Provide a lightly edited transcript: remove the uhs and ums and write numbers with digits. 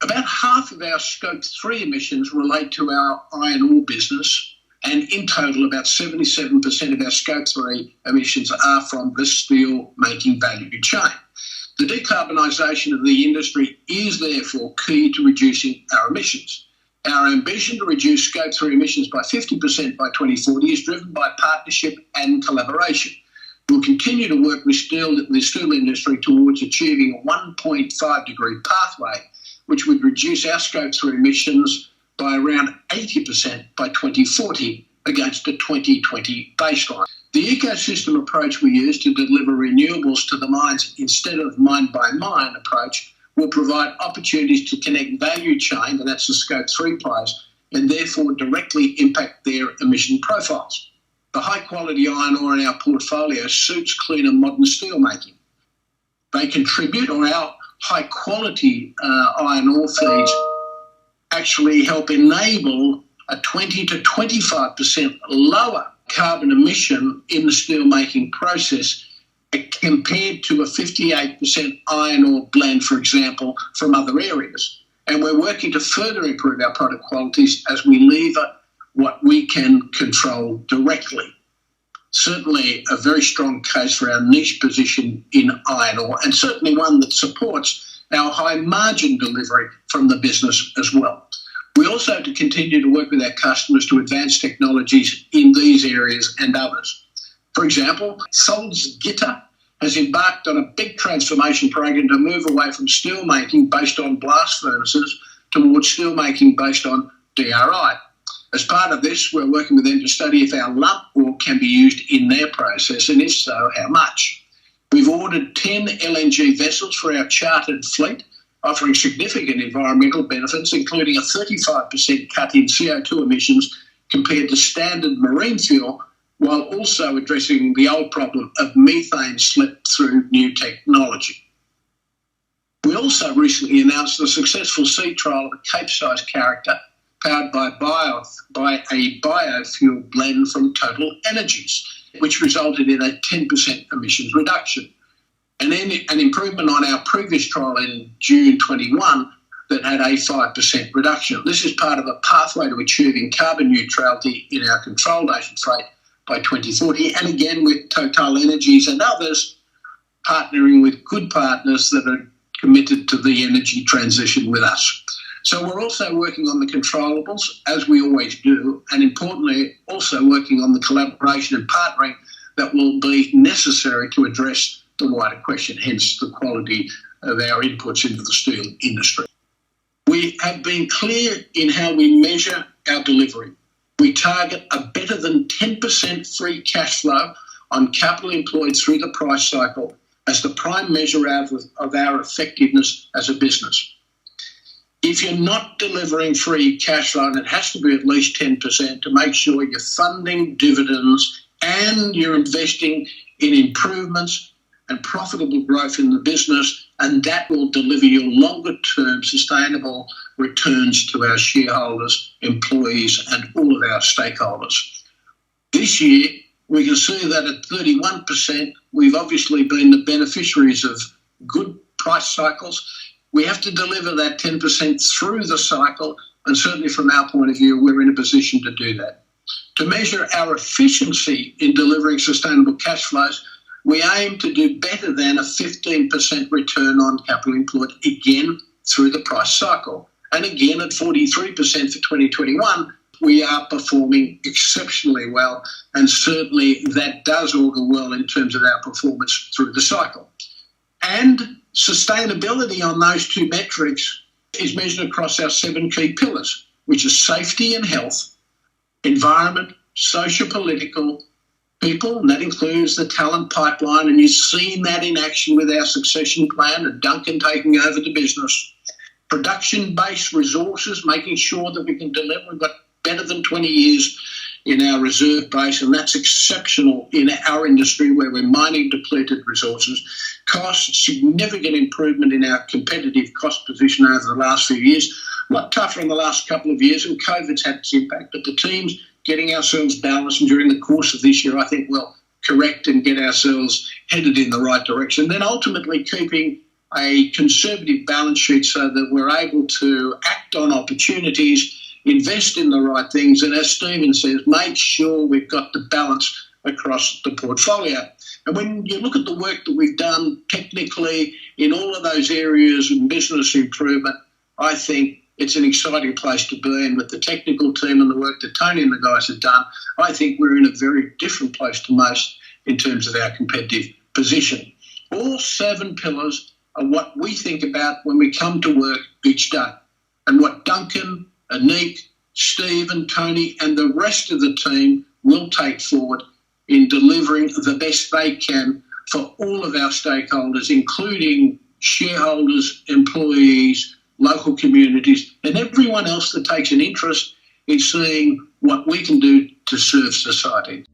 About half of our Scope 3 emissions relate to our iron ore business, and in total about 77% of our Scope 3 emissions are from the steel-making value chain. The decarbonisation of the industry is therefore key to reducing our emissions. Our ambition to reduce Scope 3 emissions by 50% by 2040 is driven by partnership and collaboration. We'll continue to work with the steel industry towards achieving a 1.5 degree pathway, which would reduce our Scope 3 emissions by around 80% by 2040 against the 2020 baseline. The ecosystem approach we use to deliver renewables to the mines instead of mine-by-mine approach will provide opportunities to connect value chain, and that's the Scope 3 players, and therefore directly impact their emission profiles. The high-quality iron ore in our portfolio suits cleaner modern steel making. They contribute, or our high-quality iron ore feeds actually help enable a 20 to 25% lower carbon emission in the steel-making process compared to a 58% iron ore blend, for example, from other areas. And we're working to further improve our product qualities as we lever what we can control directly. Certainly a very strong case for our niche position in iron ore, and certainly one that supports our high margin delivery from the business as well. We also have to continue to work with our customers to advance technologies in these areas and others. For example, Salzgitter has embarked on a big transformation program to move away from steel making based on blast furnaces towards steel making based on DRI. As part of this, we're working with them to study if our lump ore can be used in their process, and if so, how much. We've ordered 10 LNG vessels for our chartered fleet, offering significant environmental benefits, including a 35% cut in CO2 emissions compared to standard marine fuel, while also addressing the old problem of methane slip through new technology. We also recently announced the successful sea trial of a Cape-size character powered by a biofuel blend from Total Energies, which resulted in a 10% emissions reduction. And then an improvement on our previous trial in June 21 that had a 5% reduction. This is part of a pathway to achieving carbon neutrality in our controlled ocean freight by 2040, and again with Total Energies and others, partnering with good partners that are committed to the energy transition with us. So we're also working on the controllables, as we always do, and importantly, also working on the collaboration and partnering that will be necessary to address the wider question, hence the quality of our inputs into the steel industry. We have been clear in how we measure our delivery. We target a better than 10% free cash flow on capital employed through the price cycle as the prime measure of our effectiveness as a business. If you're not delivering free cash flow, and it has to be at least 10% to make sure you're funding dividends and you're investing in improvements and profitable growth in the business, and that will deliver you longer-term sustainable returns to our shareholders, employees, and all of our stakeholders. This year, we can see that at 31%, we've obviously been the beneficiaries of good price cycles. We have to deliver that 10% through the cycle, and certainly from our point of view, we're in a position to do that. To measure our efficiency in delivering sustainable cash flows, we aim to do better than a 15% return on capital employed, again, through the price cycle. And again, at 43% for 2021, we are performing exceptionally well, and certainly that does augur well in terms of our performance through the cycle. And sustainability on those two metrics is measured across our 7 key pillars, which are safety and health, environment, socio-political, people, and that includes the talent pipeline, and you've seen that in action with our succession plan and Duncan taking over the business. Production-based resources, making sure that we can deliver. We've got better than 20 years in our reserve base, and that's exceptional in our industry where we're mining depleted resources. Cost, significant improvement in our competitive cost position over the last few years. A lot tougher in the last couple of years, and COVID's had its impact, but the team's getting ourselves balanced, and during the course of this year, I think we'll correct and get ourselves headed in the right direction. Then ultimately keeping a conservative balance sheet so that we're able to act on opportunities, invest in the right things, and as Stephen says, make sure we've got the balance across the portfolio. And when you look at the work that we've done technically in all of those areas of business improvement, I think it's an exciting place to be in with the technical team and the work that Tony and the guys have done. I think we're in a very different place to most in terms of our competitive position. All 7 pillars are what we think about when we come to work each day, and what Duncan, Anik, Steve and Tony and the rest of the team will take forward in delivering the best they can for all of our stakeholders, including shareholders, employees, local communities, and everyone else that takes an interest in seeing what we can do to serve society.